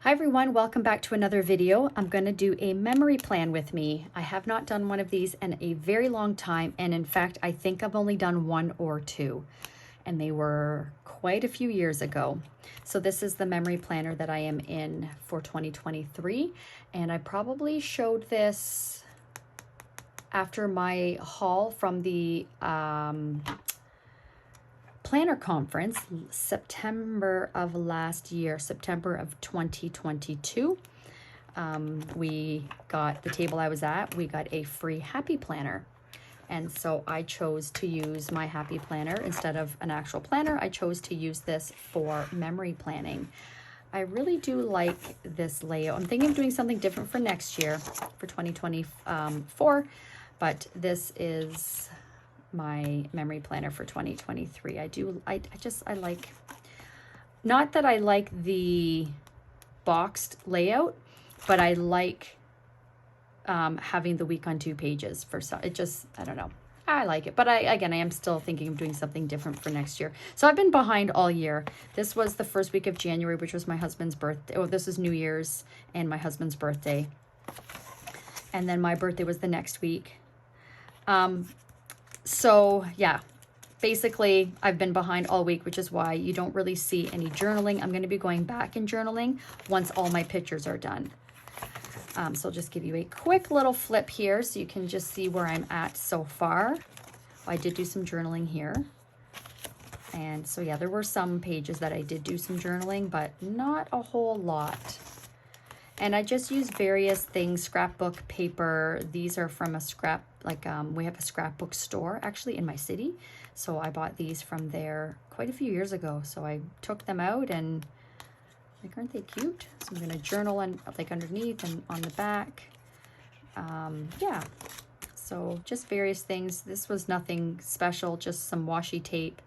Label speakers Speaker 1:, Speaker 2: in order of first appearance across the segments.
Speaker 1: Hi everyone, welcome back to another video. I'm going to do a memory plan with me. I have not done one of these in a very long time, and in fact I think I've only done one or two, and they were quite a few years ago. So this is the memory planner that I am in for 2023, and I probably showed this after my haul from the planner conference, September of last year, September of 2022. We got, the table I was at, we got a free happy planner. And so I chose to use my happy planner instead of an actual planner. I chose to use this for memory planning. I really do like this layout. I'm thinking of doing something different for next year, for 2024, but this is my memory planner for 2023. I like, not that I like the boxed layout, but I like having the week on 2 pages for some. It just, I don't know, I like it. But I am still thinking of doing something different for next year. So I've been behind all year. This was the first week of January, which was my husband's birthday. Oh, this is New Year's and my husband's birthday. And then my birthday was the next week. So yeah, basically I've been behind all week, which is why you don't really see any journaling. I'm going to be going back in journaling once all my pictures are done. So I'll just give you a quick little flip here so you can just see where I'm at so far. I did do some journaling here. And so yeah, there were some pages that I did do some journaling, but not a whole lot. And I just use various things, scrapbook paper. These are from a scrap, we have a scrapbook store actually in my city. So I bought these from there quite a few years ago. So I took them out and aren't they cute? So I'm gonna journal on underneath and on the back. Yeah, so just various things. This was nothing special, just some washi tape.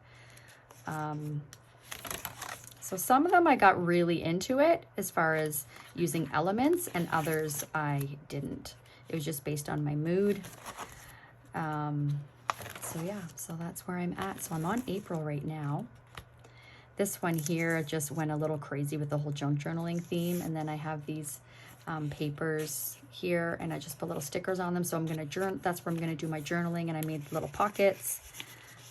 Speaker 1: So some of them I got really into it as far as using elements, and others I didn't. It was just based on my mood. So yeah, so that's where I'm at. So I'm on April right now. This one here just went a little crazy with the whole junk journaling theme. And then I have these papers here, and I just put little stickers on them. So I'm gonna journal, that's where I'm gonna do my journaling, and I made little pockets.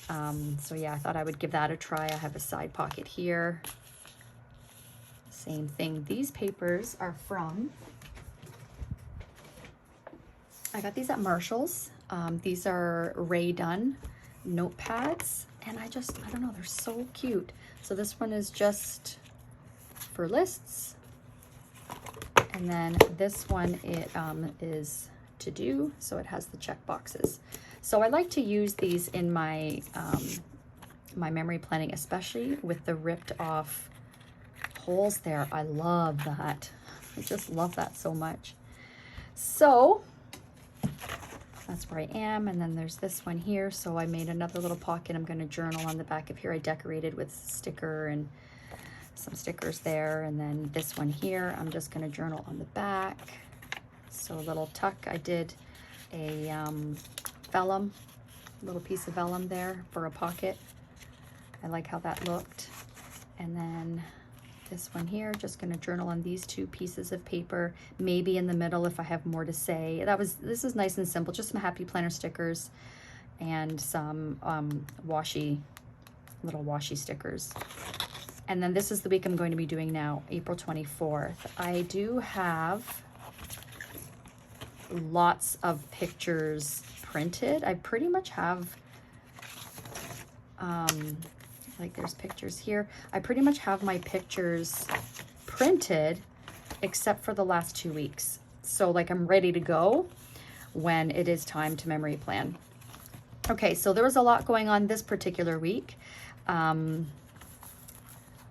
Speaker 1: So yeah, I thought I would give that a try. I have a side pocket here. Same thing. These papers are from, I got these at Marshall's. These are Ray Dunn notepads, and I don't know, they're so cute. So this one is just for lists, and then this one is to do, so it has the check boxes. So I like to use these in my my memory planning, especially with the ripped off holes there. I love that. I just love that so much. So that's where I am. And then there's this one here. So I made another little pocket. I'm going to journal on the back of here. I decorated with sticker and some stickers there. And then this one here, I'm just going to journal on the back. So a little tuck. I did a vellum, little piece of vellum there for a pocket. I like how that looked. And then this one here, just going to journal on these 2 pieces of paper, maybe in the middle if I have more to say. This is nice and simple, just some happy planner stickers and some little washi stickers. And then this is the week I'm going to be doing now, April 24th. I do have lots of pictures printed. I pretty much have like there's pictures here. I pretty much have my pictures printed except for the last 2 weeks. So like I'm ready to go when it is time to memory plan. Okay, so there was a lot going on this particular week.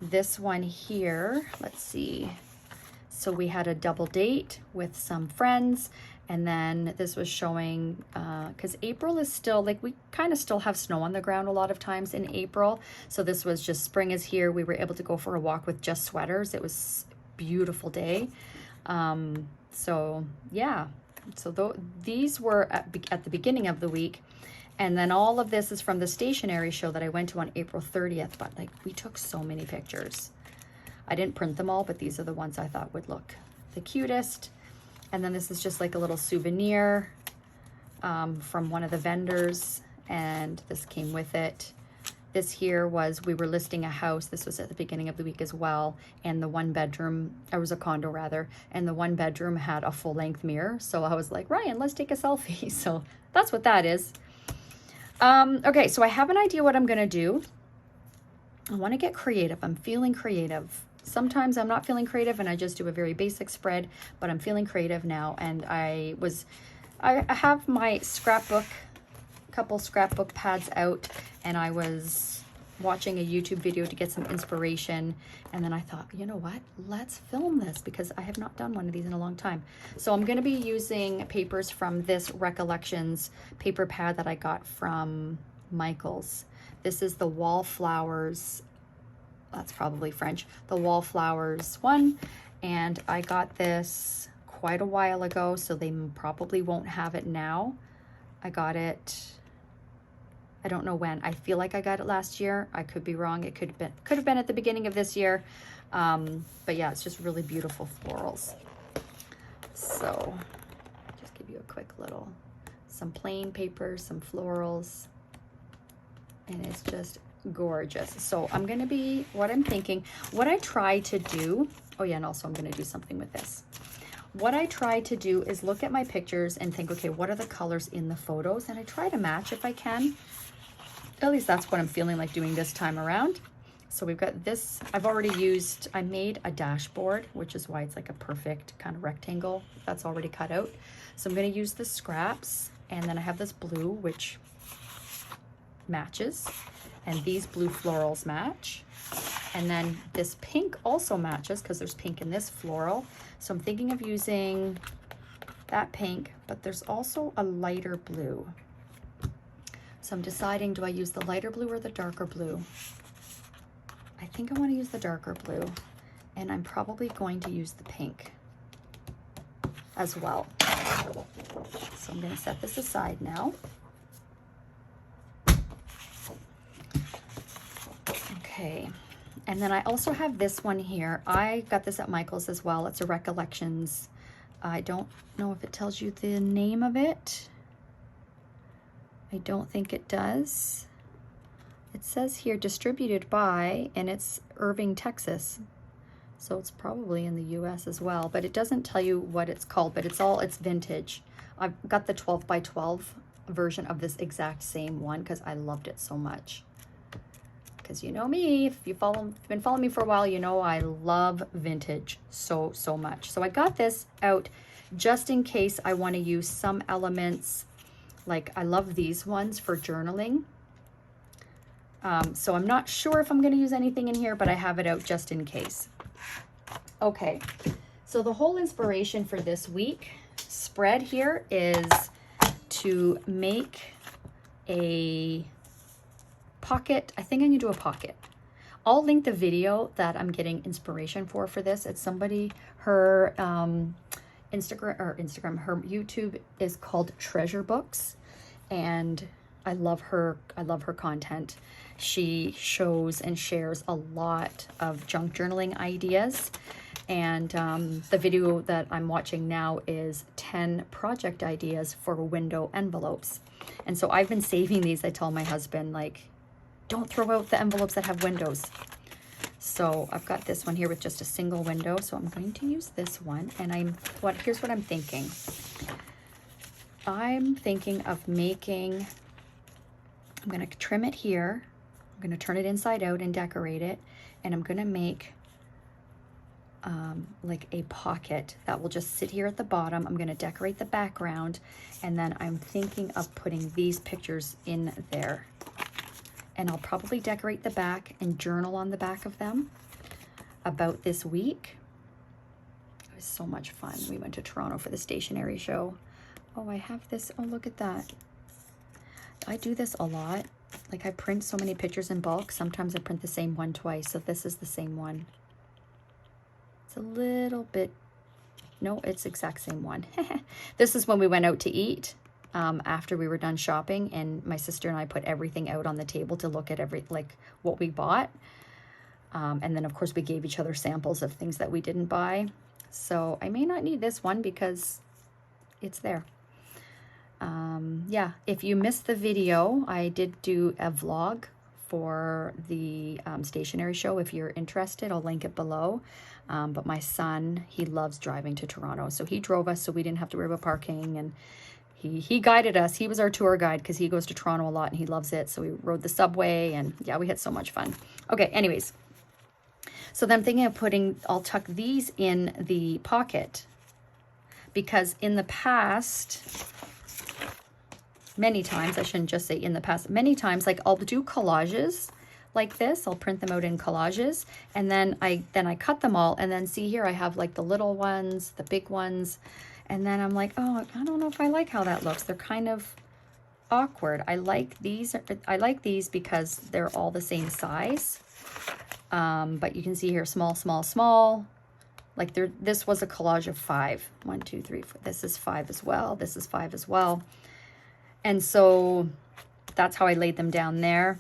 Speaker 1: This one here, let's see. So we had a double date with some friends, and then this was showing, because April is still, like, we kind of still have snow on the ground a lot of times in April. So this was just, spring is here. We were able to go for a walk with just sweaters. It was a beautiful day. So yeah, so these were at the beginning of the week. And then all of this is from the stationery show that I went to on April 30th. But like, we took so many pictures. I didn't print them all, but these are the ones I thought would look the cutest. And then this is just like a little souvenir from one of the vendors, and this came with it. This here was, we were listing a house. This was at the beginning of the week as well. And the one bedroom, or was a condo rather, and the one bedroom had a full length mirror. So I was like, Ryan, let's take a selfie. So that's what that is. Okay, so I have an idea what I'm gonna do. I wanna get creative. I'm feeling creative. Sometimes I'm not feeling creative and I just do a very basic spread, but I'm feeling creative now. And I have my scrapbook, couple scrapbook pads out, and I was watching a YouTube video to get some inspiration, and then I thought, you know what, let's film this because I have not done one of these in a long time. So I'm going to be using papers from this Recollections paper pad that I got from Michael's. This is the Wallflowers, that's probably French, the Wallflowers one, and I got this quite a while ago, so they probably won't have it now. I got it, I don't know when. I feel like I got it last year. I could be wrong. It could have been at the beginning of this year. But yeah, it's just really beautiful florals. So just give you a quick little, some plain paper, some florals, and it's just gorgeous. So I'm going to be, what I'm thinking, what I try to do, oh yeah, and also I'm going to do something with this. What I try to do is look at my pictures and think, okay, what are the colors in the photos? And I try to match if I can. At least that's what I'm feeling like doing this time around. So we've got this, I've already used, I made a dashboard, which is why it's like a perfect kind of rectangle that's already cut out. So I'm going to use the scraps, and then I have this blue, which matches, and these blue florals match. And then this pink also matches because there's pink in this floral. So I'm thinking of using that pink, but there's also a lighter blue. So I'm deciding, do I use the lighter blue or the darker blue? I think I want to use the darker blue, and I'm probably going to use the pink as well. So I'm going to set this aside now. Okay. And then I also have this one here. I got this at Michael's as well. It's a Recollections. I don't know if it tells you the name of it. I don't think it does. It says here distributed by, and it's Irving, Texas. So it's probably in the US as well, but it doesn't tell you what it's called, but it's vintage. I've got the 12 by 12 version of this exact same one because I loved it so much. Because you know me, if you've been following me for a while, you know I love vintage so much. So I got this out just in case I want to use some elements. Like I love these ones for journaling. So I'm not sure if I'm going to use anything in here, but I have it out just in case. Okay, so the whole inspiration for this week spread here is to make a pocket. I think I'm gonna do a pocket. I'll link the video that I'm getting inspiration for this. It's somebody, her Instagram, her YouTube is called Treasure Books, and I love her content. She shows and shares a lot of junk journaling ideas, and the video that I'm watching now is 10 project ideas for window envelopes. And so I've been saving these. I tell my husband, like, don't throw out the envelopes that have windows. So I've got this one here with just a single window. So I'm going to use this one. And here's what I'm thinking. I'm thinking of making, I'm going to trim it here. I'm going to turn it inside out and decorate it. And I'm going to make like a pocket that will just sit here at the bottom. I'm going to decorate the background. And then I'm thinking of putting these pictures in there. And I'll probably decorate the back and journal on the back of them about this week. It was so much fun. We went to Toronto for the stationery show. Oh, I have this. Oh, look at that. I do this a lot. Like I print so many pictures in bulk. Sometimes I print the same one twice. So this is the same one. It's a little bit, no, it's the exact same one. This is when we went out to eat. After we were done shopping, and my sister and I put everything out on the table to look at like what we bought. And then of course we gave each other samples of things that we didn't buy. So I may not need this one because it's there. Yeah, if you missed the video, I did do a vlog for the stationery show. If you're interested, I'll link it below. But my son, he loves driving to Toronto. So he drove us so we didn't have to worry about parking, and he guided us. He was our tour guide because he goes to Toronto a lot and he loves it. So we rode the subway, and yeah, we had so much fun. Okay, anyways. So then I'm thinking of I'll tuck these in the pocket, because in the past, many times, I shouldn't just say in the past, many times, like I'll do collages like this. I'll print them out in collages, and then I cut them all, and then see here I have like the little ones, the big ones, and then I'm like, oh, I don't know if I like how that looks. They're kind of awkward. I like these because they're all the same size. But you can see here, small, small, small. Like this was a collage of 5. 1, 2, 3, 4. This is 5 as well. This is 5 as well. And so that's how I laid them down there.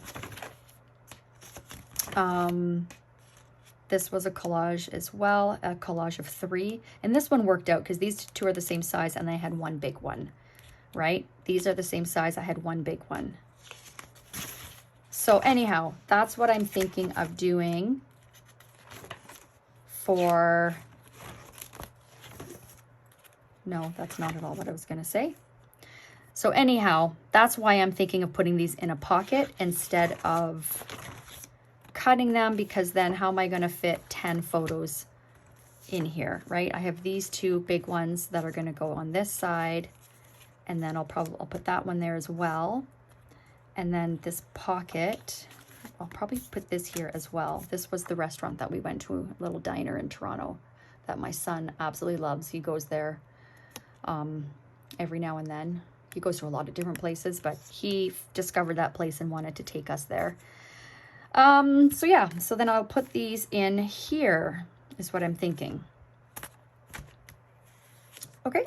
Speaker 1: This was a collage as well, a collage of 3. And this one worked out because these 2 are the same size and I had one big one, right? These are the same size. I had one big one. So anyhow, that's what I'm thinking of doing for... No, that's not at all what I was going to say. So anyhow, that's why I'm thinking of putting these in a pocket instead of cutting them, because then how am I going to fit 10 photos in here, right? I have these 2 big ones that are going to go on this side, and then I'll put that one there as well. And then this pocket, I'll probably put this here as well. This was the restaurant that we went to, a little diner in Toronto that my son absolutely loves. He goes there every now and then. He goes to a lot of different places, but he discovered that place and wanted to take us there. So yeah, so then I'll put these in here is what I'm thinking. Okay,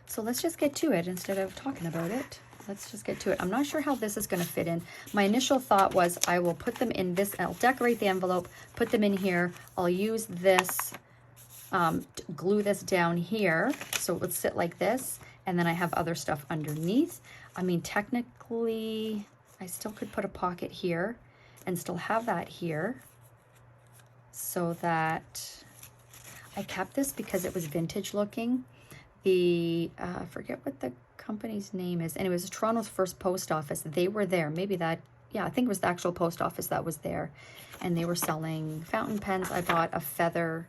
Speaker 1: so let's just get to it instead of talking about it. Let's just get to it. I'm not sure how this is going to fit in. My initial thought was I will put them in this, I'll decorate the envelope, put them in here. I'll use this, glue this down here so it would sit like this. And then I have other stuff underneath. I mean, technically, I still could put a pocket here and still have that here. So that I kept this because it was vintage looking. I forget what the company's name is. And it was Toronto's first post office. They were there. Maybe that, yeah, I think it was the actual post office that was there. And they were selling fountain pens. I bought a feather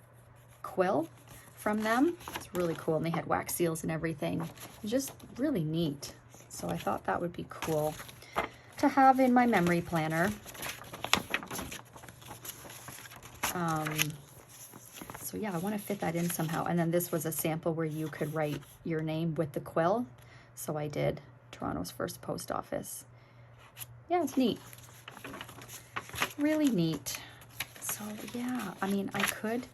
Speaker 1: quill from them. It's really cool. And they had wax seals and everything. It's just really neat. So I thought that would be cool to have in my memory planner. So yeah, I want to fit that in somehow. And then this was a sample where you could write your name with the quill. So I did. Toronto's first post office. Yeah, it's neat. Really neat. So yeah, I mean, I could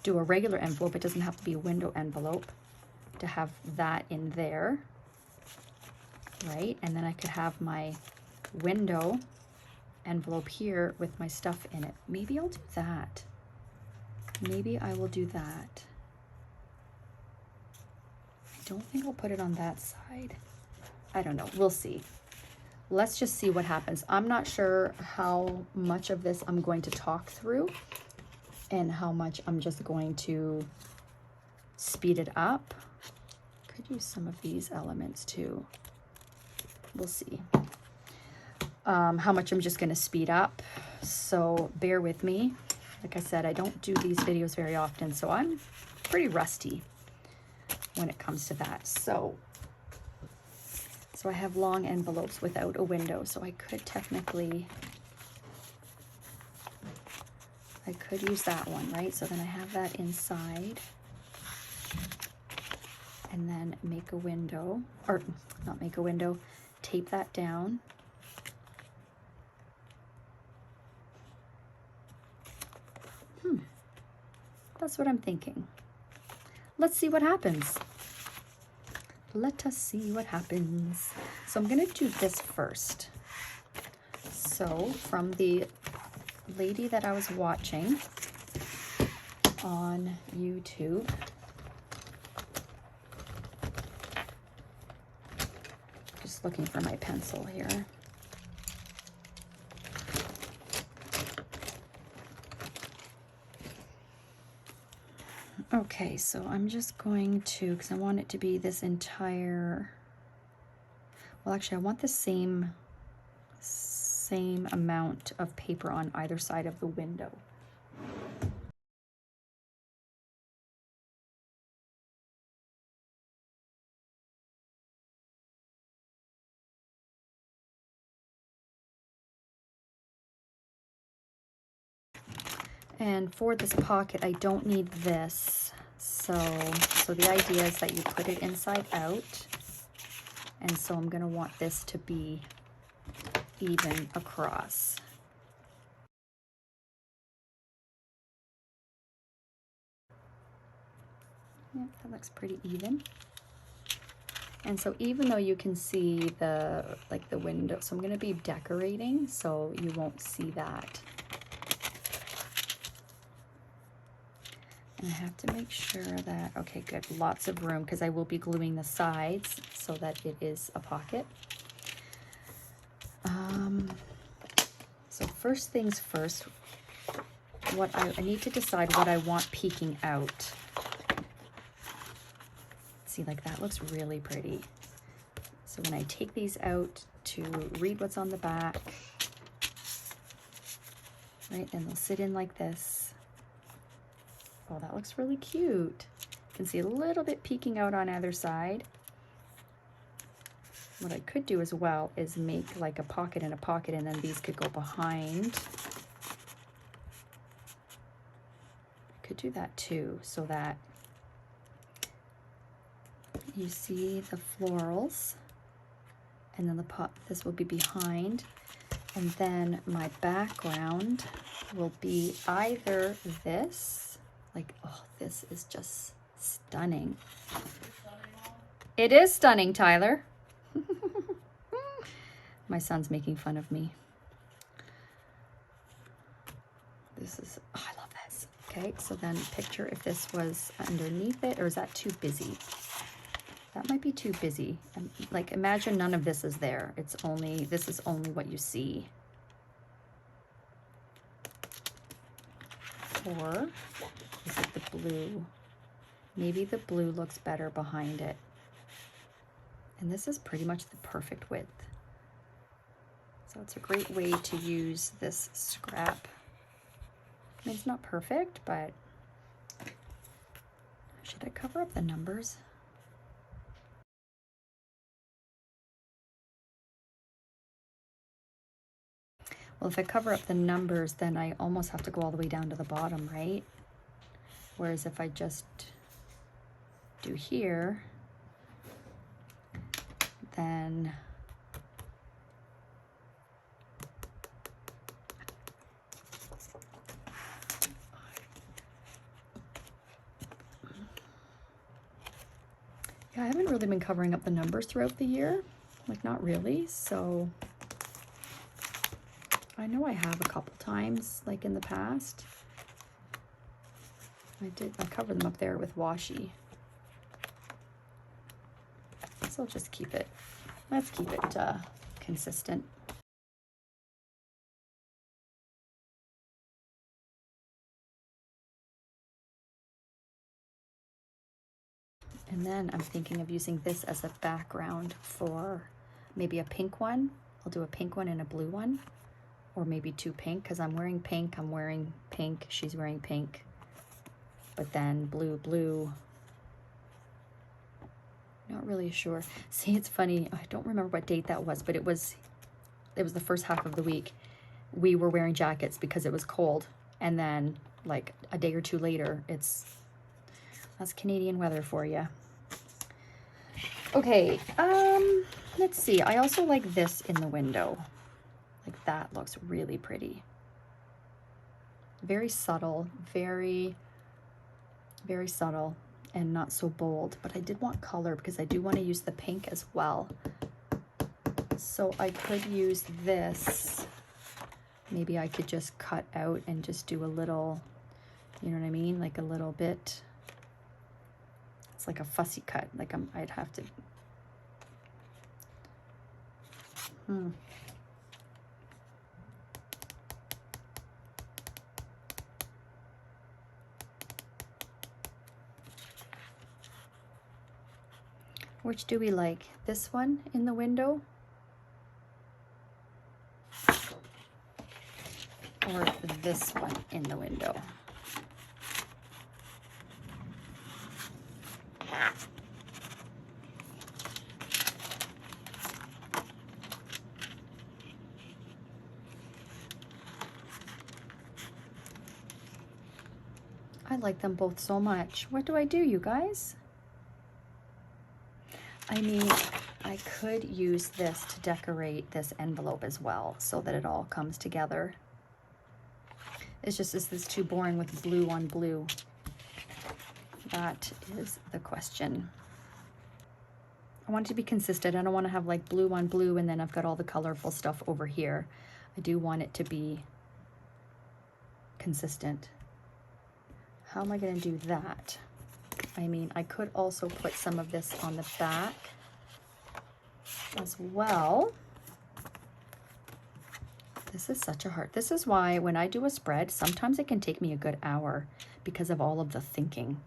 Speaker 1: do a regular envelope. It doesn't have to be a window envelope to have that in there, right? And then I could have my window envelope here with my stuff in it. Maybe I'll do that. Maybe I will do that. I don't think I'll put it on that side. I don't know. We'll see. Let's just see what happens. I'm not sure how much of this I'm going to talk through and how much I'm just going to speed it up. Could use some of these elements too. We'll see. How much I'm just going to speed up. So bear with me. Like I said, I don't do these videos very often, so I'm pretty rusty when it comes to that. So I have long envelopes without a window, so I could technically, I could use that one, right? So then I have that inside and then make a window, or not make a window, tape that down. That's what I'm thinking. Let's see what happens. Let us see what happens. So I'm going to do this first. So from the lady that I was watching on YouTube. Just looking for my pencil here. Okay, so I'm just going to, because I want it to be this entire, well actually I want the same amount of paper on either side of the window. And for this pocket, I don't need this. So the idea is that you put it inside out. And so I'm gonna want this to be even across. Yeah, that looks pretty even. And so even though you can see the window, so I'm gonna be decorating, so you won't see that. And I have to make sure that, okay, good, lots of room, because I will be gluing the sides so that it is a pocket. So first things first, what I need to decide what I want peeking out. See, like that looks really pretty. So when I take these out to read what's on the back, right, then they'll sit in like this. Oh, that looks really cute. You can see a little bit peeking out on either side. What I could do as well is make like a pocket and a pocket, and then these could go behind. I could do that too, so that you see the florals, and then the pot, this will be behind, and then my background will be either this, like, oh, this is just stunning. It is stunning, Tyler. My son's making fun of me. This is, oh, I love this. Okay, so then picture if this was underneath it, or is that too busy? That might be too busy. And like, imagine none of this is there. It's only, this is only what you see. Or is it the blue? Maybe the blue looks better behind it. And this is pretty much the perfect width. So it's a great way to use this scrap. I mean, it's not perfect, but should I cover up the numbers? Well, if I cover up the numbers, then I almost have to go all the way down to the bottom, right? Whereas if I just do here, then yeah, I haven't really been covering up the numbers throughout the year, like not really. So I know I have a couple times, like in the past. I covered them up there with washi. So I'll just keep it, let's keep it consistent. And then I'm thinking of using this as a background for maybe a pink one. I'll do a pink one and a blue one, or maybe two pink, because I'm wearing pink, I'm wearing pink, she's wearing pink, but then blue, blue. Not really sure. See, it's funny, I don't remember what date that was, but it was the first half of the week. We were wearing jackets because it was cold, and then like a day or two later, that's Canadian weather for you. Okay, let's see. I also like this in the window. Like that looks really pretty. Very subtle, very, very subtle and not so bold, but I did want color because I do want to use the pink as well. So I could use this Maybe I could just cut out and just do a little, you know what I mean? Like a little bit. It's like a fussy cut. Like I'd have to. Which do we like? This one in the window? Or this one in the window? I like them both so much. What do I do, you guys? I mean, I could use this to decorate this envelope as well so that it all comes together. It's just, is this too boring with blue on blue? That is the question. I want it to be consistent. I don't want to have like blue on blue and then I've got all the colorful stuff over here. I do want it to be consistent. How am I going to do that? I mean, I could also put some of this on the back as well. This is such a hard, this is why when I do a spread, sometimes it can take me a good hour because of all of the thinking.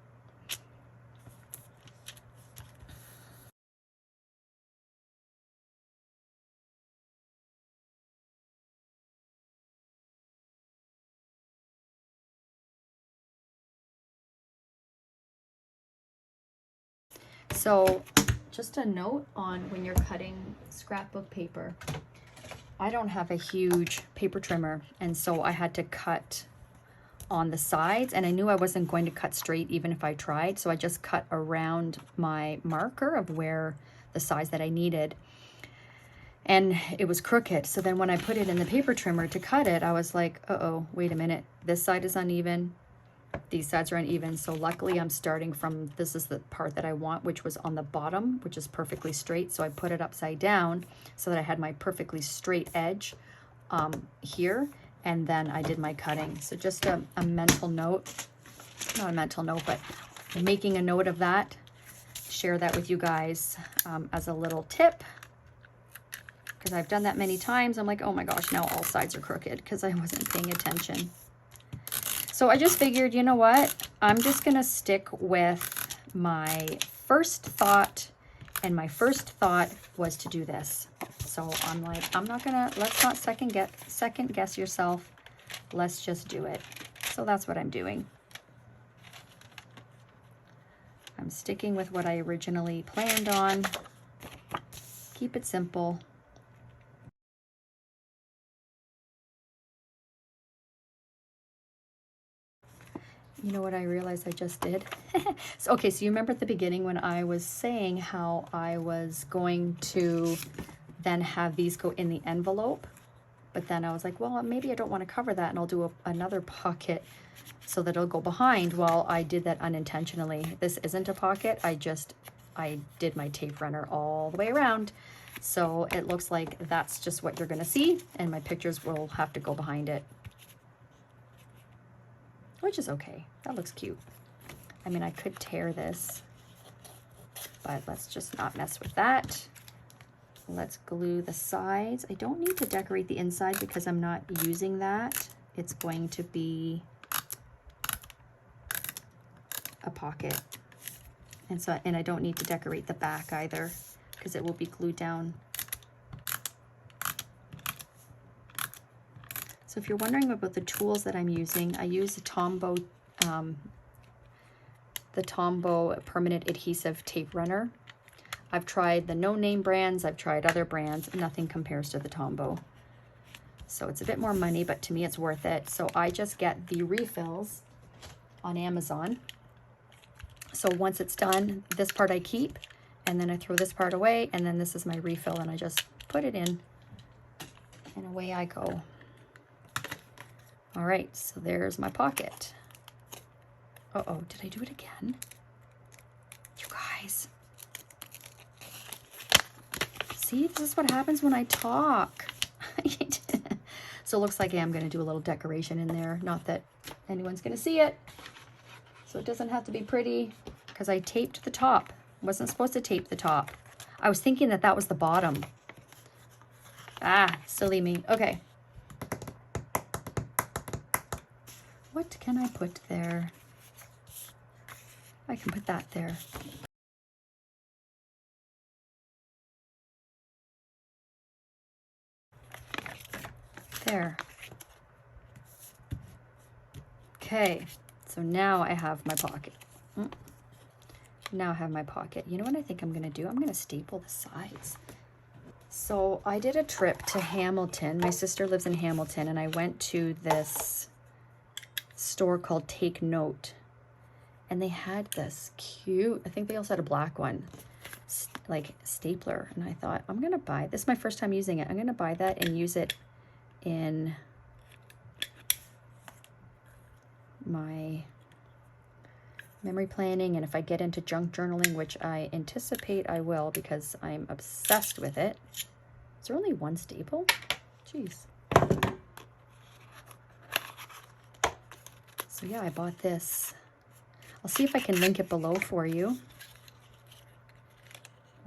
Speaker 1: So just a note on when you're cutting scrapbook paper, I don't have a huge paper trimmer, and so I had to cut on the sides, and I knew I wasn't going to cut straight even if I tried, so I just cut around my marker of where the size that I needed, and it was crooked. So then when I put it in the paper trimmer to cut it, I was like, uh-oh, wait a minute, this side is uneven, these sides are uneven. So luckily I'm starting from, this is the part that I want, which was on the bottom, which is perfectly straight. So I put it upside down so that I had my perfectly straight edge here. And then I did my cutting. So just a mental note, not a mental note, but making a note of that, share that with you guys as a little tip. Because I've done that many times. I'm like, oh my gosh, now all sides are crooked because I wasn't paying attention. So I just figured, you know what? I'm just going to stick with my first thought. And my first thought was to do this. So I'm like, I'm not going to, let's not second guess yourself. Let's just do it. So that's what I'm doing. I'm sticking with what I originally planned on. Keep it simple. You know what I realized I just did? So, okay, so you remember at the beginning when I was saying how I was going to then have these go in the envelope, but then I was like, well, maybe I don't want to cover that and I'll do another pocket so that it'll go behind. Well, I did that unintentionally. This isn't a pocket. I did my tape runner all the way around. So it looks like that's just what you're going to see, and my pictures will have to go behind it. Which is okay. That looks cute. I mean, I could tear this, but let's just not mess with that. Let's glue the sides. I don't need to decorate the inside because I'm not using that. It's going to be a pocket. And I don't need to decorate the back either because it will be glued down. So if you're wondering about the tools that I'm using, I use the Tombow permanent adhesive tape runner. I've tried the no-name brands, I've tried other brands, nothing compares to the Tombow. So it's a bit more money, but to me it's worth it. So I just get the refills on Amazon. So once it's done, this part I keep, and then I throw this part away, and then this is my refill, and I just put it in, and away I go. All right, so there's my pocket. Uh-oh, did I do it again? You guys. So See, this is what happens when I talk. So it looks like I am going to do a little decoration in there. Not that anyone's going to see it. So it doesn't have to be pretty, because I taped the top. Wasn't supposed to tape the top. I was thinking that that was the bottom. Ah, silly me. Okay. What can I put there? I can put that there. There. Okay, so now I have my pocket. Now I have my pocket. You know what I think I'm gonna do? I'm gonna staple the sides. So I did a trip to Hamilton. My sister lives in Hamilton, and I went to this store called Take Note. And they had this cute, I think they also had a black one, like stapler. And I thought, I'm gonna buy, this is my first time using it. I'm gonna buy that and use it in my memory planning, and if I get into junk journaling, which I anticipate I will because I'm obsessed with it. Is there only one staple? Jeez. So yeah, I bought this. I'll see if I can link it below for you,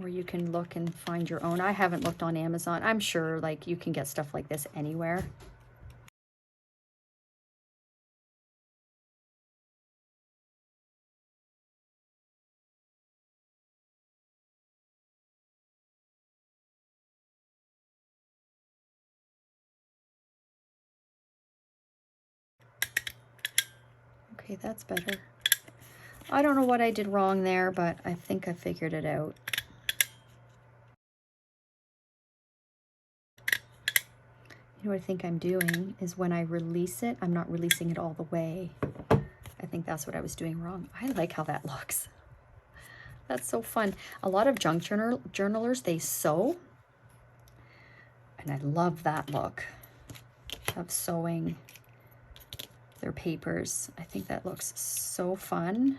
Speaker 1: or you can look and find your own. I haven't looked on Amazon. I'm sure like you can get stuff like this anywhere. Okay, that's better. I don't know what I did wrong there, but I think I figured it out. You know what I think I'm doing is when I release it, I'm not releasing it all the way. I think that's what I was doing wrong. I like how that looks. That's so fun. A lot of junk journalers, they sew. And I love that look of sewing their papers. I think that looks so fun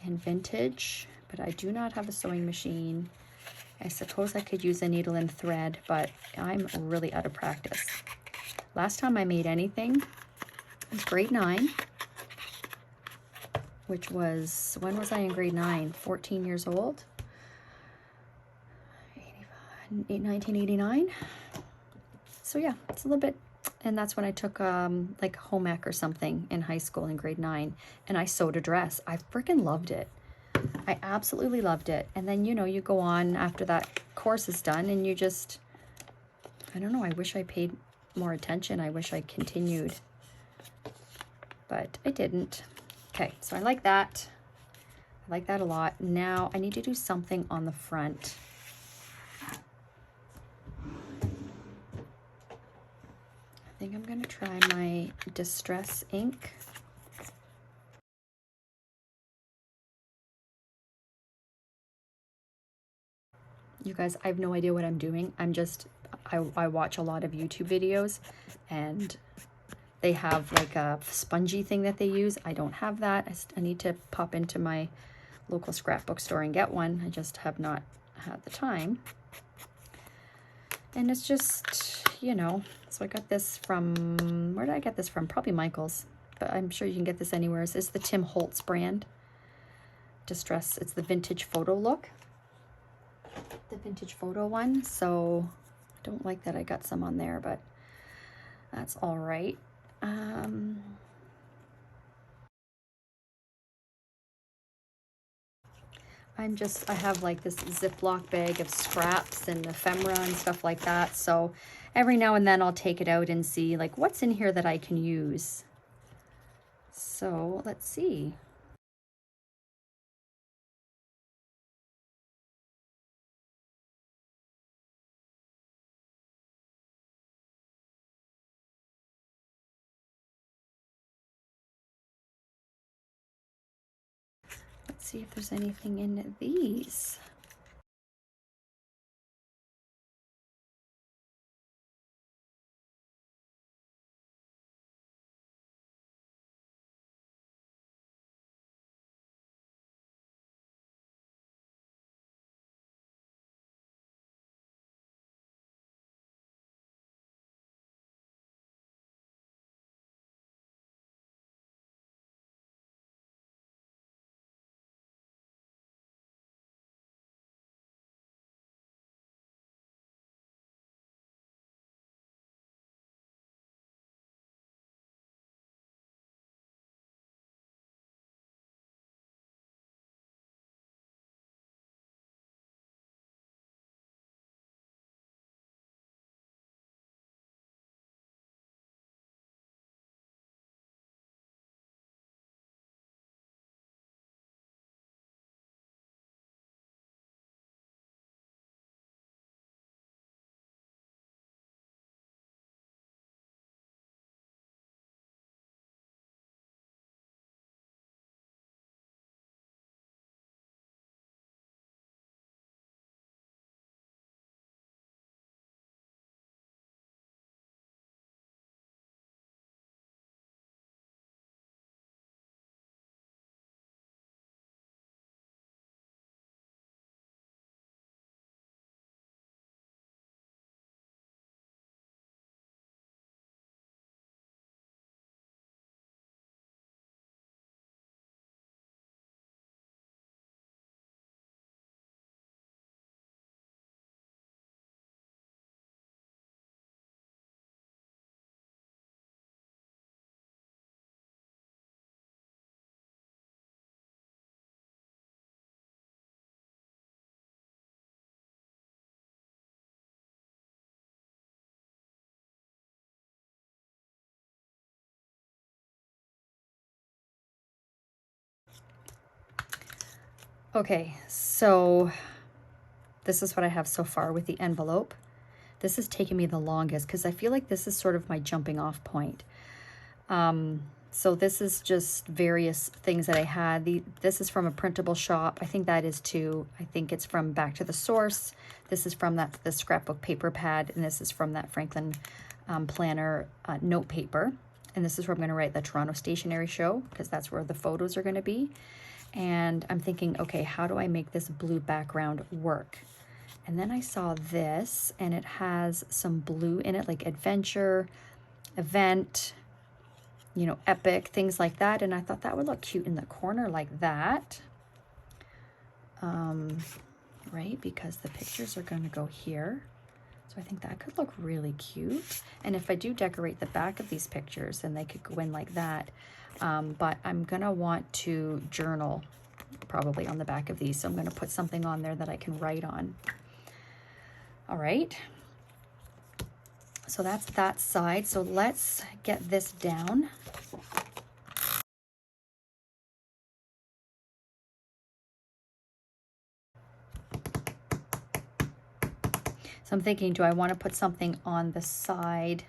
Speaker 1: and vintage, but I do not have a sewing machine. I suppose I could use a needle and thread, but I'm really out of practice. Last time I made anything was grade 9, which was, when was I in grade 9? 14 years old. 1989. So yeah, it's a little bit, and that's when I took like home ec or something in high school in grade 9, and I sewed a dress. I freaking loved it. I absolutely loved it. And then, you know, you go on after that course is done and you just, I don't know, I wish I paid more attention. I wish I continued, but I didn't. Okay, so I like that. I like that a lot. Now I need to do something on the front. I think I'm gonna try my Distress ink. You guys, I have no idea what I'm doing. I'm just, I watch a lot of YouTube videos, and they have like a spongy thing that they use. I don't have that. I need to pop into my local scrapbook store and get one. I just have not had the time. And it's just, you know, so I got this from, where did I get this from? Probably Michael's, but I'm sure you can get this anywhere. It's the Tim Holtz brand. Distress, it's the vintage photo look. The vintage photo one. So I don't like that I got some on there, but that's all right. I have like this Ziploc bag of scraps and ephemera and stuff like that. So every now and then I'll take it out and see like what's in here that I can use. So let's see. Let's see if there's anything in these. Okay, so this is what I have so far with the envelope. This is taking me the longest because I feel like this is sort of my jumping off point. So this is just various things that I had. This is from a printable shop. I think that is too. I think it's from Back to the Source. This is from the scrapbook paper pad, and this is from that Franklin planner note paper. And this is where I'm going to write the Toronto Stationery Show, because that's where the photos are going to be. And I'm thinking, okay, how do I make this blue background work? And then I saw this, and it has some blue in it, like adventure, event, you know, epic, things like that. And I thought that would look cute in the corner like that. Right, because the pictures are going to go here. So I think that could look really cute. And if I do decorate the back of these pictures, then they could go in like that. But I'm going to want to journal probably on the back of these. So I'm going to put something on there that I can write on. All right. So that's that side. So let's get this down. So I'm thinking, do I want to put something on the side,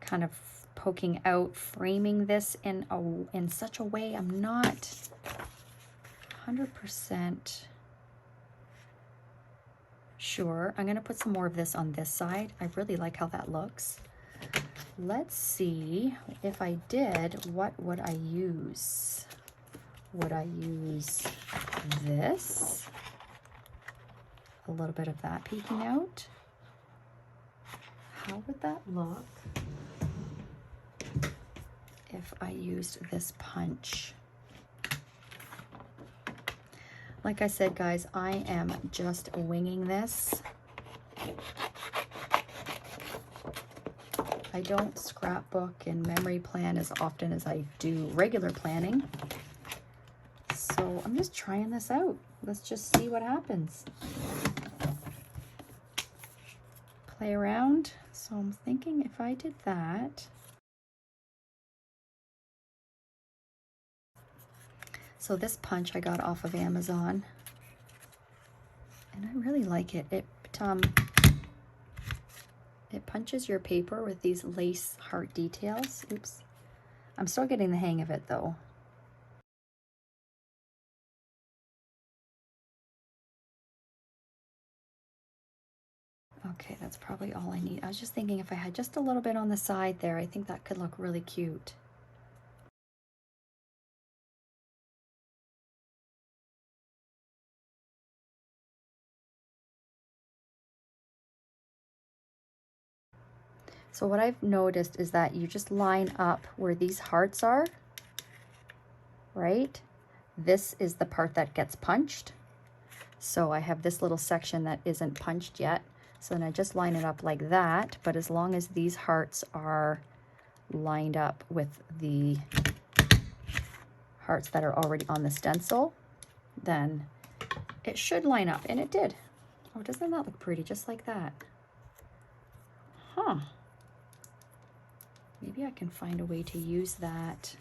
Speaker 1: kind of poking out, framing this in such a way? I'm not 100% sure. I'm going to put some more of this on this side. I really like how that looks. Let's see, if I did, what would I use? Would I use this? A little bit of that peeking out. How would that look if I used this punch? Like I said, guys, I am just winging this. I don't scrapbook and memory plan as often as I do regular planning. So I'm just trying this out. Let's just see what happens. Play around. So I'm thinking if I did that. So this punch I got off of Amazon, and I really like it. It punches your paper with these lace heart details. Oops. I'm still getting the hang of it though. Okay, that's probably all I need. I was just thinking if I had just a little bit on the side there, I think that could look really cute. So what I've noticed is that you just line up where these hearts are, right? This is the part that gets punched. So I have this little section that isn't punched yet. So then I just line it up like that. But as long as these hearts are lined up with the hearts that are already on the stencil, then it should line up. And it did. Oh, doesn't that look pretty? Just like that. Huh. Maybe I can find a way to use that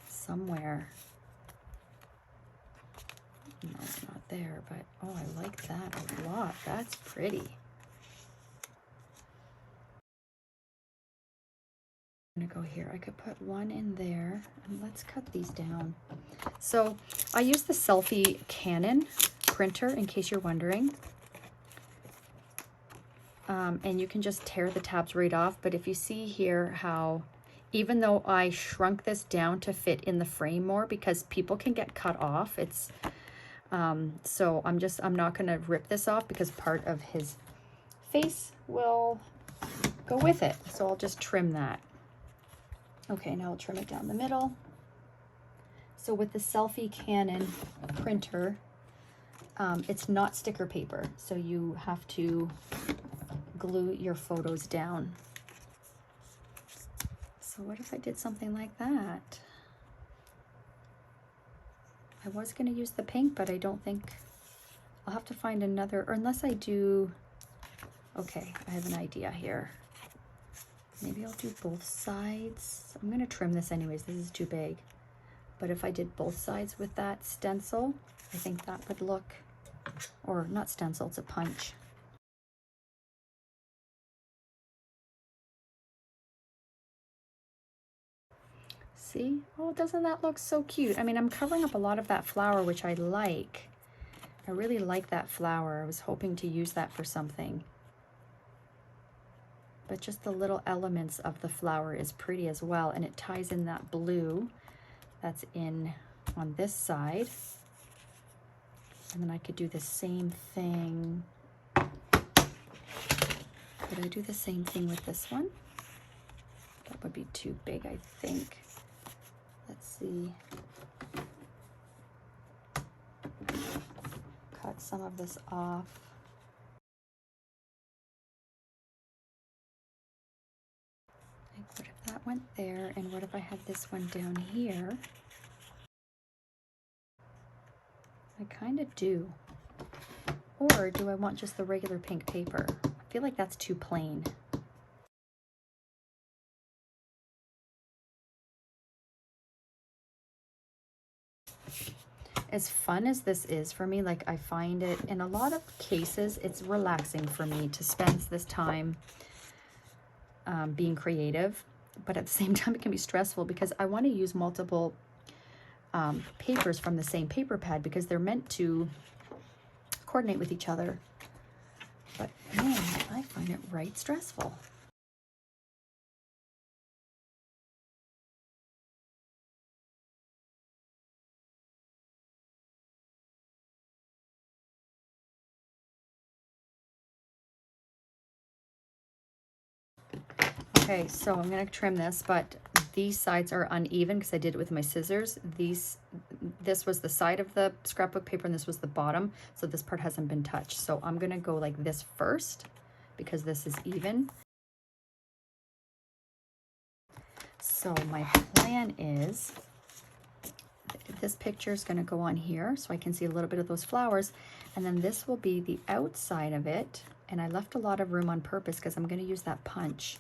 Speaker 1: somewhere. No, it's not there, but oh, I like that a lot. That's pretty. I'm gonna go here. I could put one in there, and let's cut these down. So I use the Selfie Canon printer, in case you're wondering. And you can just tear the tabs right off. But if you see here how, even though I shrunk this down to fit in the frame more, because people can get cut off, it's so I'm not gonna rip this off because part of his face will go with it. So I'll just trim that. Okay, now I'll trim it down the middle. So with the Selfie Canon printer, it's not sticker paper, so you have to glue your photos down. So what if I did something like that? I was going to use the pink, but I don't think I'll have to find another, or unless I do, okay, I have an idea here. Maybe I'll do both sides. I'm going to trim this anyways. This is too big. But if I did both sides with that stencil, I think that would look, or not stencil, it's a punch. See? Oh, doesn't that look so cute? I mean, I'm covering up a lot of that flower, which I like. I really like that flower. I was hoping to use that for something. But just the little elements of the flower is pretty as well. And it ties in that blue that's in on this side. And then I could do the same thing. Could I do the same thing with this one? That would be too big, I think. Let's see. Cut some of this off. Like, what if that went there? And what if I had this one down here? I kind of do. Or do I want just the regular pink paper? I feel like that's too plain. As fun as this is for me, like I find it in a lot of cases, it's relaxing for me to spend this time being creative, but at the same time it can be stressful because I want to use multiple papers from the same paper pad because they're meant to coordinate with each other. But man, I find it right stressful. Okay, so I'm going to trim this, but these sides are uneven because I did it with my scissors. This was the side of the scrapbook paper and this was the bottom, so this part hasn't been touched. So I'm going to go like this first because this is even. So my plan is this picture is going to go on here so I can see a little bit of those flowers, and then this will be the outside of it. And I left a lot of room on purpose because I'm going to use that punch.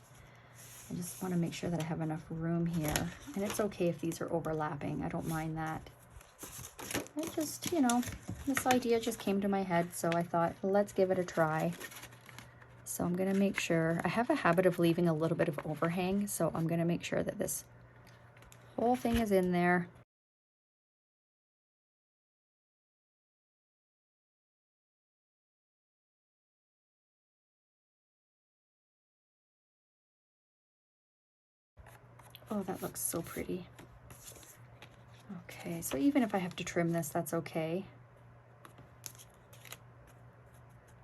Speaker 1: I just want to make sure that I have enough room here. And it's okay if these are overlapping. I don't mind that. I just, you know, this idea just came to my head, so I thought, let's give it a try. So I'm going to make sure, I have a habit of leaving a little bit of overhang, so I'm going to make sure that this whole thing is in there. Oh, that looks so pretty. Okay, so even if I have to trim this, that's okay.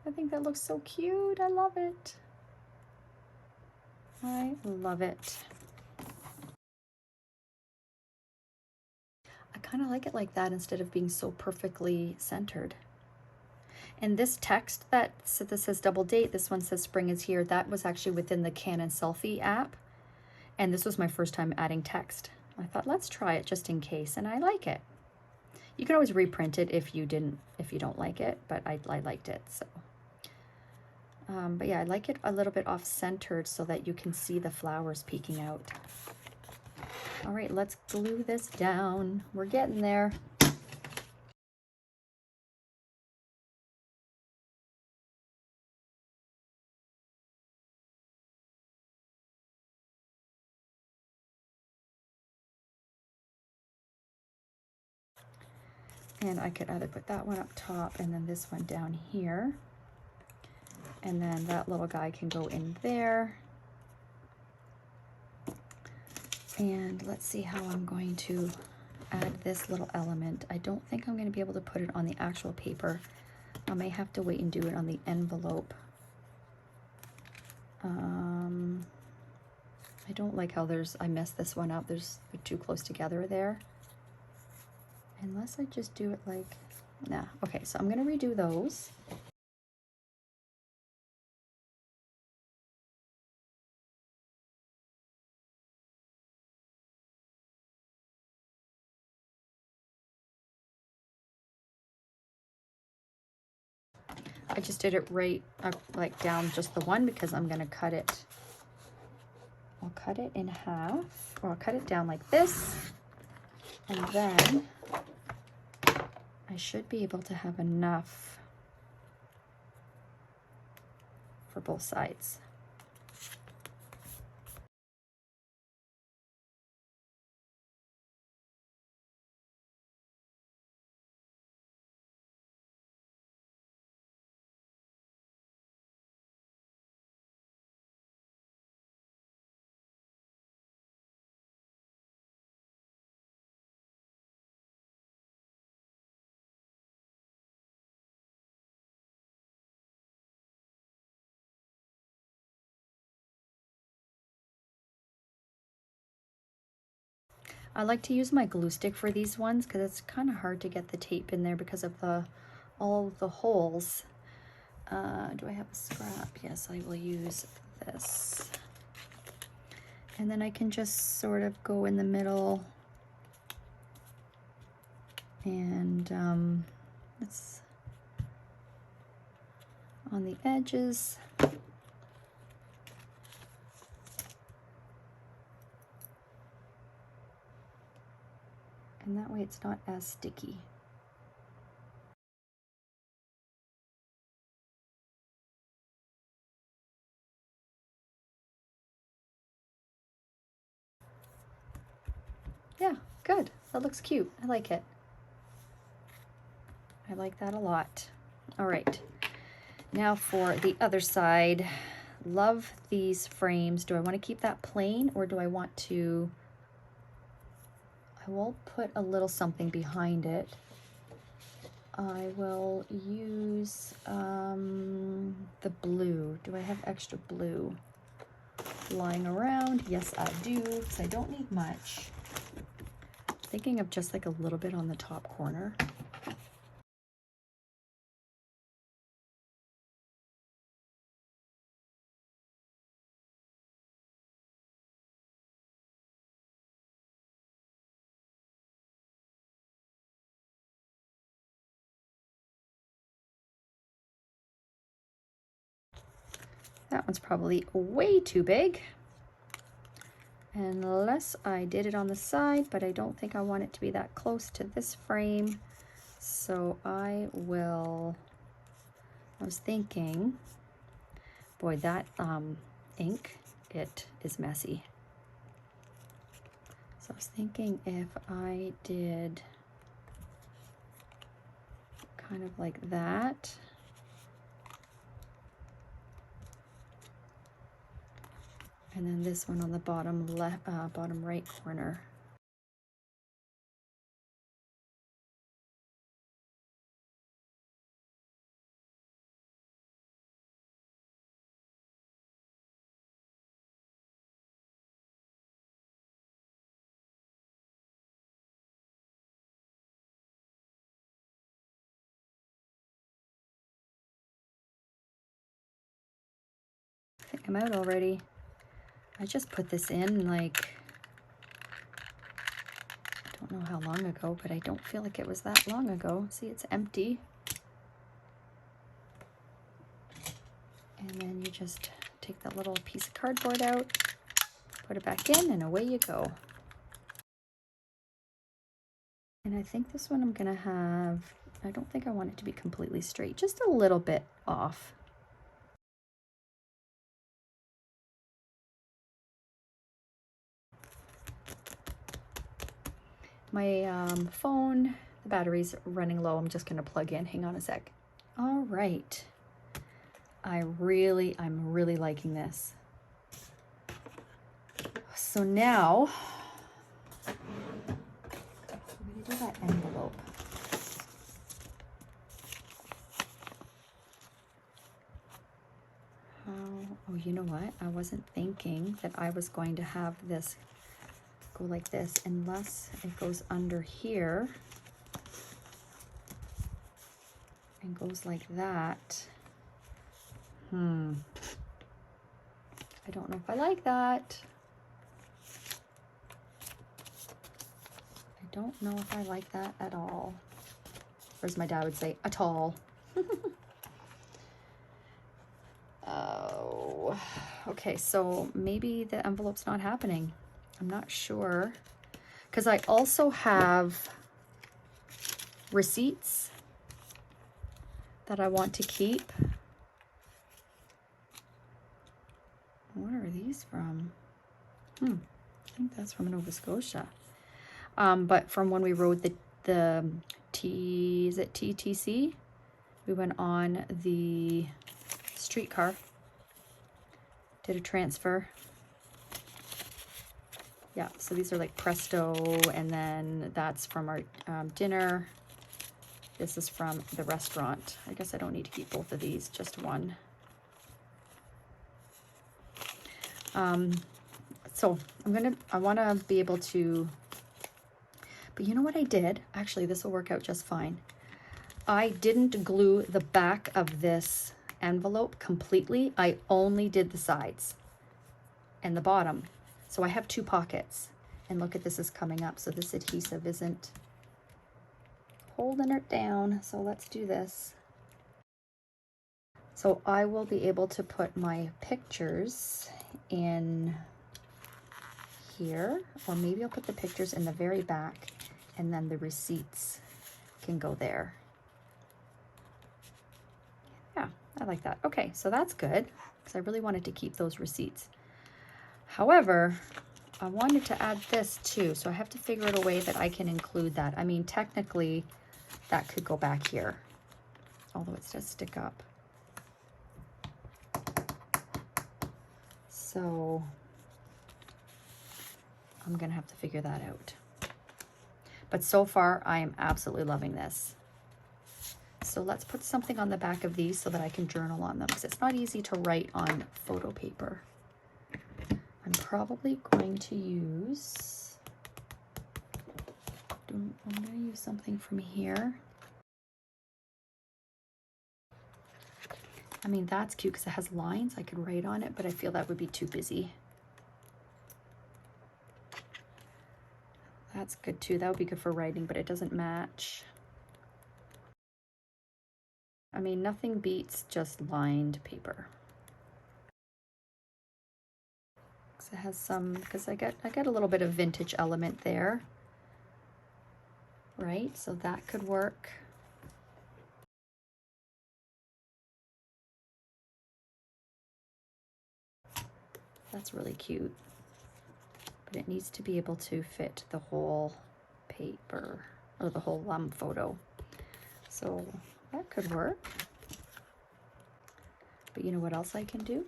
Speaker 1: I think that looks so cute. I love it. I love it. I kind of like it like that instead of being so perfectly centered. And this text that says double date, this one says spring is here, that was actually within the Canon Selfie app. And this was my first time adding text. I thought, let's try it just in case, and I like it. You can always reprint it if you don't like it, but I liked it, so. But yeah, I like it a little bit off-centered so that you can see the flowers peeking out. All right, let's glue this down. We're getting there. And I could either put that one up top and then this one down here. And then that little guy can go in there. And let's see how I'm going to add this little element. I don't think I'm going to be able to put it on the actual paper. I may have to wait and do it on the envelope. I don't like how I messed this one up. They're too close together there. Unless I just do it like, nah. Okay, so I'm going to redo those. I just did it right, like down just the one because I'm going to cut it. I'll cut it in half, or I'll cut it down like this. And then I should be able to have enough for both sides. I like to use my glue stick for these ones because it's kind of hard to get the tape in there because of all of the holes. Do I have a scrap? Yes, I will use this. And then I can just sort of go in the middle and it's on the edges. And that way it's not as sticky. Yeah, good. That looks cute. I like it. I like that a lot. All right. Now for the other side. Love these frames. Do I want to keep that plain or do I want to... I will put a little something behind it. I will use the blue. Do I have extra blue lying around? Yes, I do, because I don't need much. Thinking of just like a little bit on the top corner. That one's probably way too big. Unless I did it on the side, but I don't think I want it to be that close to this frame. So I was thinking, boy, that ink, it is messy. So I was thinking if I did kind of like that. And then this one on the bottom left, bottom right corner. I think I'm out already. I just put this in like, I don't know how long ago, but I don't feel like it was that long ago. See, it's empty. And then you just take that little piece of cardboard out, put it back in, and away you go. And I think this one I'm gonna have, I don't think I want it to be completely straight, just a little bit off. My phone, the battery's running low. I'm just gonna plug in, hang on a sec. All right. I'm really liking this. So now, I'm gonna do that envelope. Oh, you know what? I wasn't thinking that I was going to have this go like this unless it goes under here and goes like that. I don't know if I like that. I don't know if I like that at all. Or as my dad would say, at all. Oh, okay, so maybe the envelope's not happening. I'm not sure. because I also have receipts that I want to keep. What are these from? I think that's from Nova Scotia. But from when we rode the is it TTC? We went on the streetcar, did a transfer. Yeah, so these are like Presto, and then that's from our dinner. This is from the restaurant. I guess I don't need to keep both of these, just one. So I want to be able to, but you know what I did? Actually, this will work out just fine. I didn't glue the back of this envelope completely. I only did the sides and the bottom. So I have 2 pockets, and look at this is coming up. So this adhesive isn't holding it down. So let's do this. So I will be able to put my pictures in here, or maybe I'll put the pictures in the very back, and then the receipts can go there. Yeah, I like that. Okay, so that's good, because I really wanted to keep those receipts. However, I wanted to add this too, so I have to figure out a way that I can include that. I mean, technically, that could go back here, although it does stick up. So I'm gonna have to figure that out. But so far, I am absolutely loving this. So let's put something on the back of these so that I can journal on them, because it's not easy to write on photo paper. I'm probably going to use, I'm going to use something from here. I mean, that's cute because it has lines. I could write on it, but I feel that would be too busy. That's good too. That would be good for writing, but it doesn't match. I mean, nothing beats just lined paper. It has some, because I got a little bit of vintage element there, right? So that could work. That's really cute, but it needs to be able to fit the whole paper, or the whole photo. So that could work. But you know what else I can do?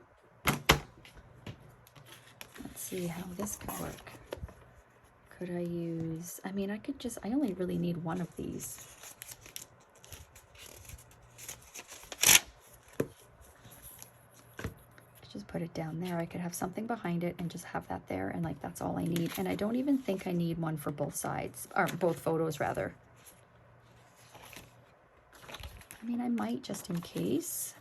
Speaker 1: Let's see how this could work. Could I use, I mean, I only really need one of these. Just put it down there. I could have something behind it and just have that there, and like that's all I need. And I don't even think I need one for both sides, or both photos rather. I mean, I might, just in case.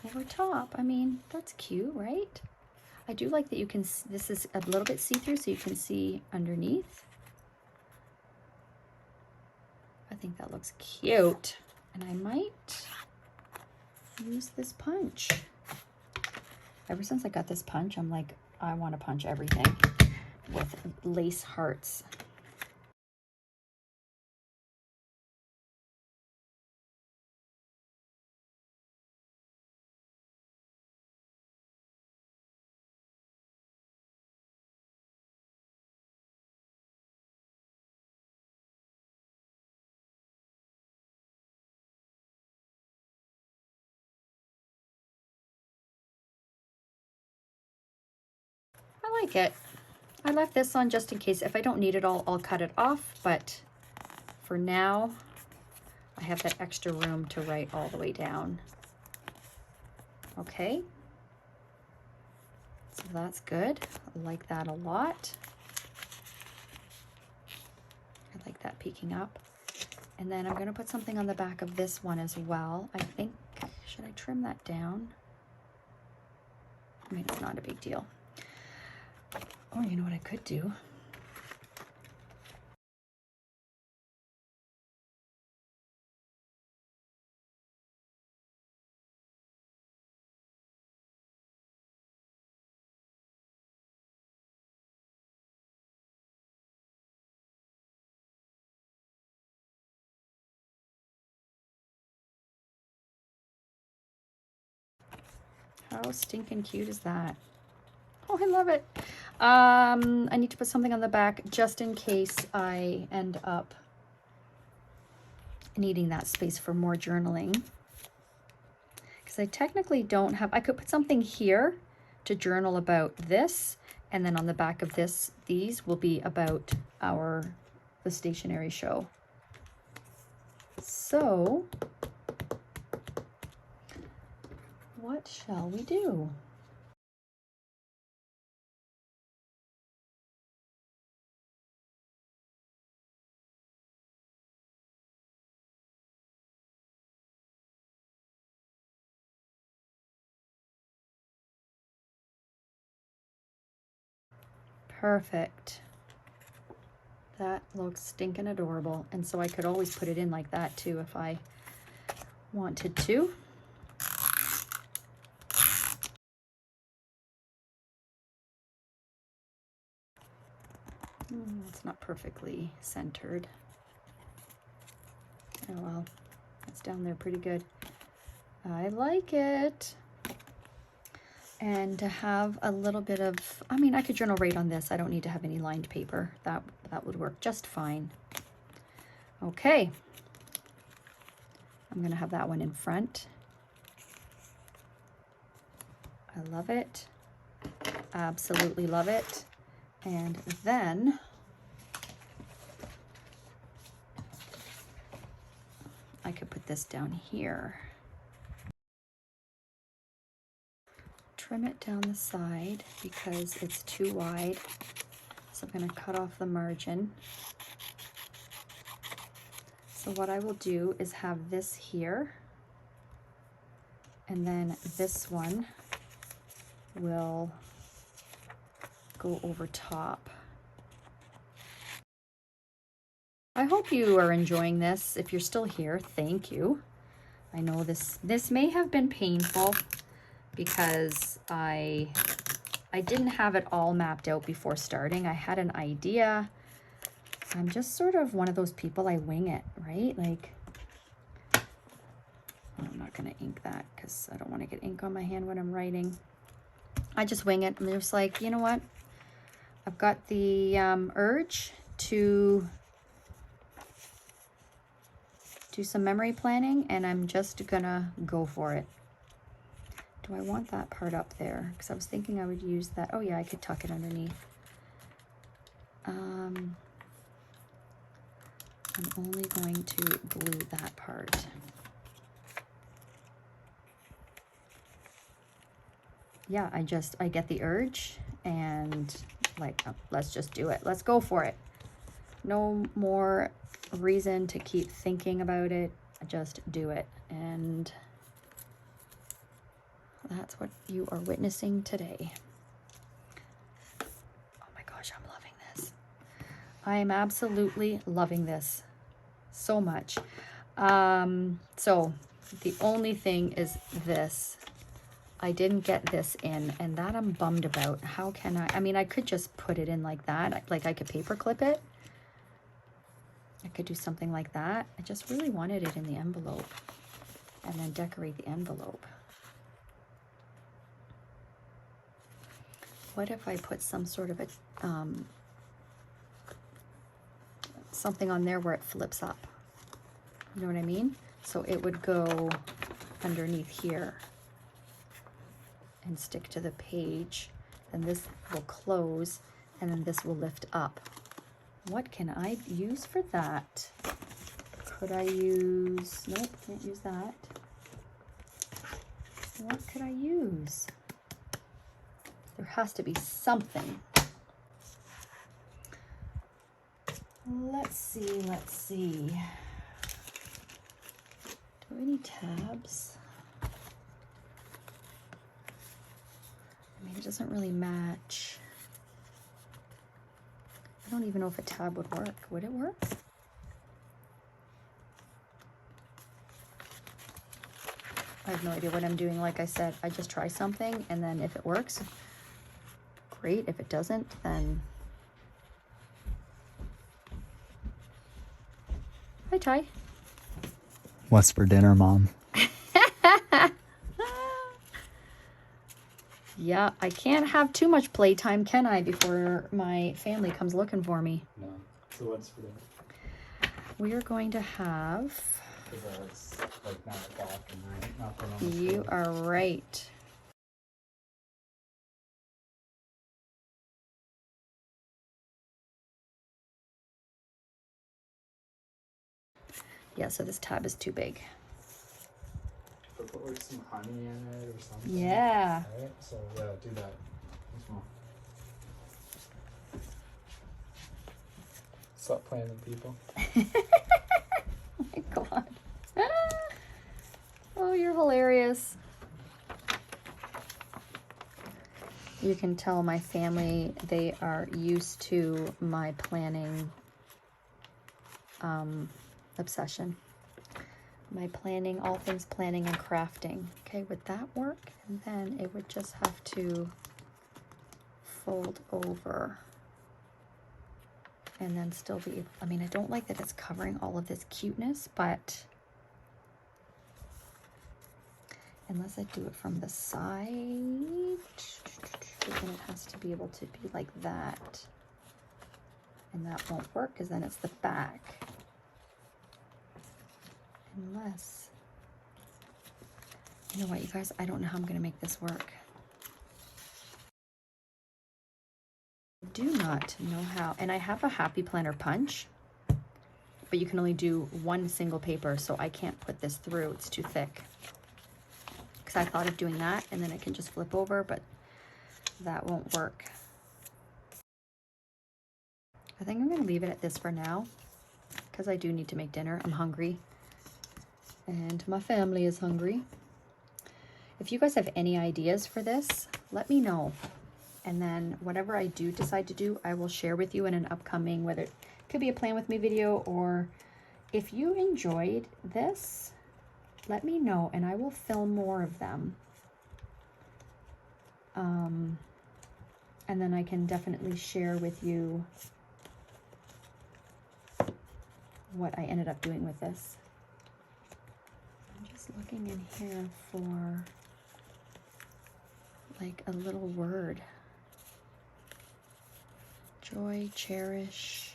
Speaker 1: Over top, I mean, that's cute, right? I do like that you can, this is a little bit see-through so you can see underneath. I think that looks cute. And I might use this punch. Ever since I got this punch, I'm like, I want to punch everything with lace hearts. I like it. I left this on just in case. If I don't need it all, I'll cut it off, but for now, I have that extra room to write all the way down. Okay. So that's good. I like that a lot. I like that peeking up. And then I'm gonna put something on the back of this one as well. I think, should I trim that down? I mean, it's not a big deal. Oh, you know what I could do? How stinking cute is that? Oh, I love it. I need to put something on the back just in case I end up needing that space for more journaling. Because I technically don't have, I could put something here to journal about this, and then on the back of this, these will be about the stationery show. So, what shall we do? Perfect. That looks stinking adorable. And so I could always put it in like that too if I wanted to. It's not perfectly centered. Oh well, it's down there pretty good. I like it. And to have a little bit of, I mean, I could journal right on this. I don't need to have any lined paper. That would work just fine. Okay. I'm gonna have that one in front. I love it. Absolutely love it. And then I could put this down here. Trim it down the side because it's too wide. So I'm going to cut off the margin. So what I will do is have this here, and then this one will go over top. I hope you are enjoying this. If you're still here, thank you. I know this may have been painful because I didn't have it all mapped out before starting. I had an idea. I'm just sort of one of those people, I wing it, right? Like, I'm not gonna ink that because I don't want to get ink on my hand when I'm writing. I just wing it. I'm just like, you know what? I've got the urge to do some memory planning, and I'm just gonna go for it. Do I want that part up there? Because I was thinking I would use that. Oh yeah, I could tuck it underneath. I'm only going to glue that part. Yeah, I get the urge and like, let's just do it. Let's go for it. No more reason to keep thinking about it. Just do it. And that's what you are witnessing today. Oh my gosh, I'm loving this. I am absolutely loving this so much. So the only thing is this. I didn't get this in, and that I'm bummed about. How can I mean, I could just put it in like that. Like I could paper clip it. I could do something like that. I just really wanted it in the envelope and then decorate the envelope. What if I put some sort of a, something on there where it flips up? You know what I mean? So it would go underneath here and stick to the page, and this will close, and then this will lift up. What can I use for that? Could I use, nope, can't use that. What could I use? There has to be something. Let's see. Do I have any tabs? I mean, it doesn't really match. I don't even know if a tab would work. Would it work? I have no idea what I'm doing. Like I said, I just try something, and then if it works, great. If it doesn't, then... Hi, Ty.
Speaker 2: What's for dinner, Mom?
Speaker 1: Yeah, I can't have too much playtime, can I, before my family comes looking for me?
Speaker 2: No. So what's for dinner?
Speaker 1: We are going to have...
Speaker 2: Because it's like 9 o'clock and I'm not going on the
Speaker 1: You
Speaker 2: school.
Speaker 1: are right. Yeah, so this tab is too big.
Speaker 2: So put like some honey in it or something.
Speaker 1: Yeah.
Speaker 2: Right? So yeah, do that. This one. Stop playing with people.
Speaker 1: Oh my god. Oh, you're hilarious. You can tell my family, they are used to my planning obsession. My planning, all things planning and crafting. Okay, would that work? And then it would just have to fold over and then still be able, I mean, I don't like that it's covering all of this cuteness, but unless I do it from the side, then it has to be able to be like that. And that won't work because then it's the back. Unless, you know what, you guys, I don't know how I'm going to make this work. I do not know how. And I have a Happy Planner punch, but you can only do one single paper, so I can't put this through. It's too thick. Because I thought of doing that, and then I can just flip over, but that won't work. I think I'm going to leave it at this for now, because I do need to make dinner. I'm hungry, and my family is hungry. If you guys have any ideas for this, let me know. And then whatever I do decide to do, I will share with you in an upcoming, whether it could be a plan with me video, or if you enjoyed this, let me know and I will film more of them. And then I can definitely share with you what I ended up doing with this. I'm just looking in here for like a little word. Joy, cherish.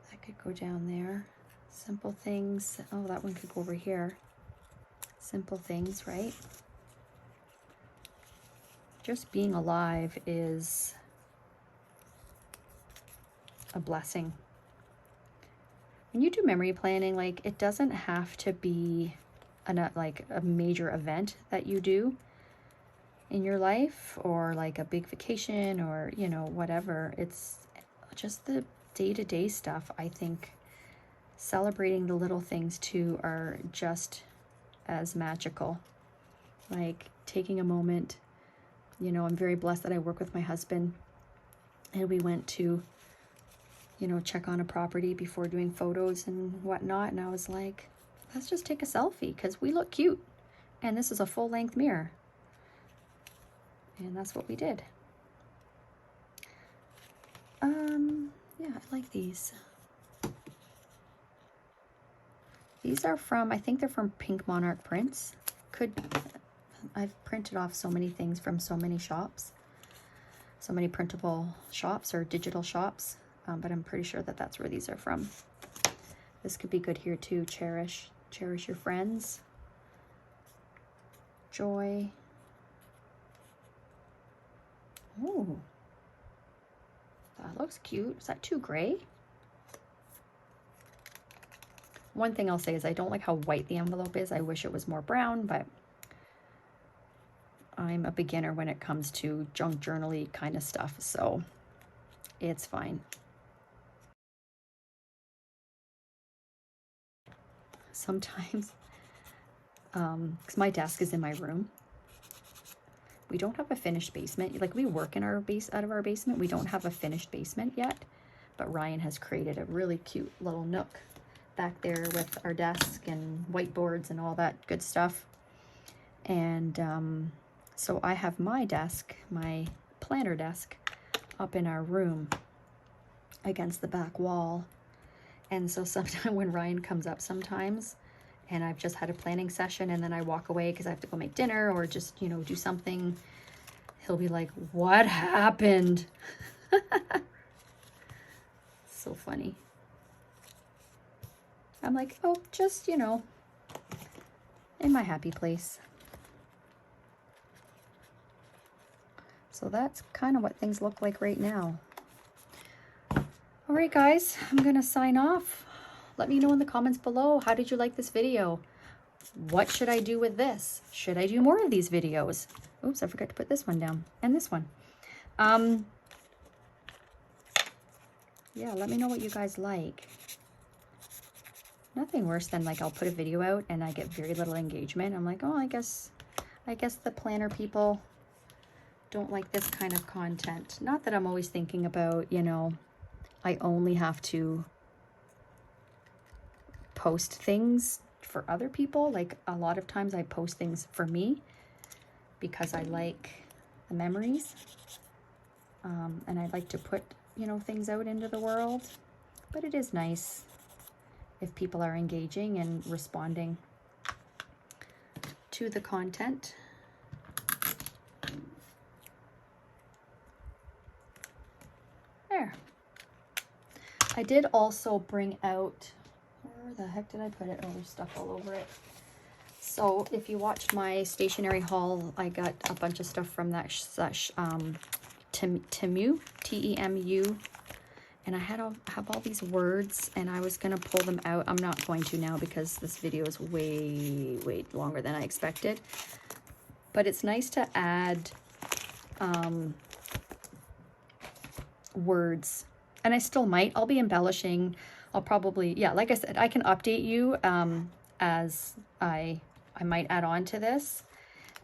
Speaker 1: That could go down there. Simple things. Oh, that one could go over here. Simple things, right? Just being alive is a blessing. When you do memory planning, like, it doesn't have to be like a major event that you do in your life, or like a big vacation, or, you know, whatever. It's just the day-to-day stuff. I think celebrating the little things too are just as magical. Like taking a moment, you know, I'm very blessed that I work with my husband, and we went to, you know, check on a property before doing photos and whatnot, and I was like, let's just take a selfie because we look cute, and this is a full-length mirror. And that's what we did. Yeah, I like these. These are from, I think they're from Pink Monarch Prints. I've printed off so many things from so many shops, so many printable shops or digital shops, but I'm pretty sure that that's where these are from. This could be good here too. Cherish your friends. Joy. Oh, that looks cute. Is that too gray? One thing I'll say is I don't like how white the envelope is. I wish it was more brown, but I'm a beginner when it comes to junk journal-y kind of stuff, so it's fine. Sometimes, because my desk is in my room. We don't have a finished basement. Like, we work in our out of our basement. We don't have a finished basement yet, but Ryan has created a really cute little nook back there with our desk and whiteboards and all that good stuff. And so I have my desk, my planner desk, up in our room against the back wall. And so sometimes when Ryan comes up sometimes, and I've just had a planning session and then I walk away because I have to go make dinner or just, you know, do something, he'll be like, what happened? So funny. I'm like, oh, just, you know, in my happy place. So that's kind of what things look like right now. All right, guys, I'm gonna sign off. Let me know in the comments below, how did you like this video? What should I do with this? Should I do more of these videos? Oops, I forgot to put this one down and this one. Yeah, let me know what you guys like. Nothing worse than like I'll put a video out and I get very little engagement. I'm like, oh, I guess the planner people don't like this kind of content. Not that I'm always thinking about, you know, I only have to post things for other people. Like a lot of times I post things for me because I like the memories. And I like to put, you know, things out into the world. But it is nice if people are engaging and responding to the content. There. I did also bring out, where the heck did I put it? Oh, there's stuff all over it. So if you watched my stationery haul, I got a bunch of stuff from that Temu, T-E-M-U. And I have all these words and I was gonna pull them out. I'm not going to now because this video is way longer than I expected. But it's nice to add words. And I still might. I'll be embellishing. I'll probably, yeah, like I said, I can update you as I might add on to this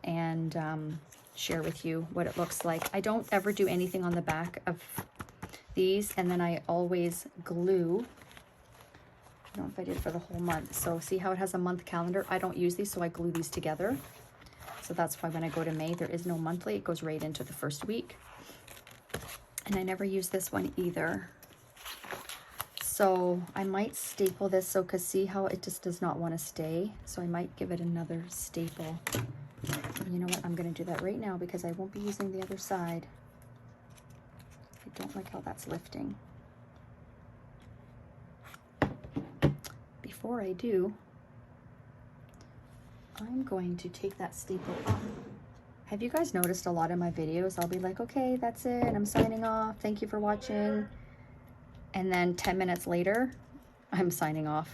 Speaker 1: and share with you what it looks like. I don't ever do anything on the back of these, and then I always glue. I don't know if I did for the whole month. So see how it has a month calendar? I don't use these, so I glue these together. So that's why when I go to May, there is no monthly. It goes right into the first week. And I never use this one either. So I might staple this, so because see how it just does not want to stay. So I might give it another staple. You know what? I'm going to do that right now because I won't be using the other side. I don't like how that's lifting. Before I do, I'm going to take that staple off. Have you guys noticed a lot of my videos? I'll be like, okay, that's it. I'm signing off. Thank you for watching. And then 10 minutes later, I'm signing off.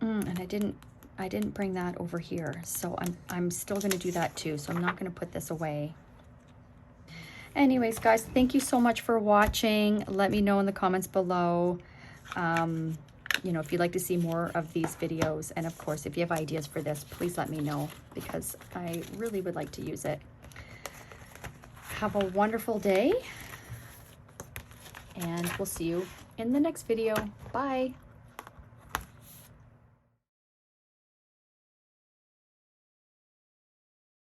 Speaker 1: And I didn't bring that over here. So I'm still going to do that too. So I'm not going to put this away. Anyways, guys, thank you so much for watching. Let me know in the comments below, you know, if you'd like to see more of these videos. And of course, if you have ideas for this, please let me know because I really would like to use it. Have a wonderful day and we'll see you in the next video. Bye.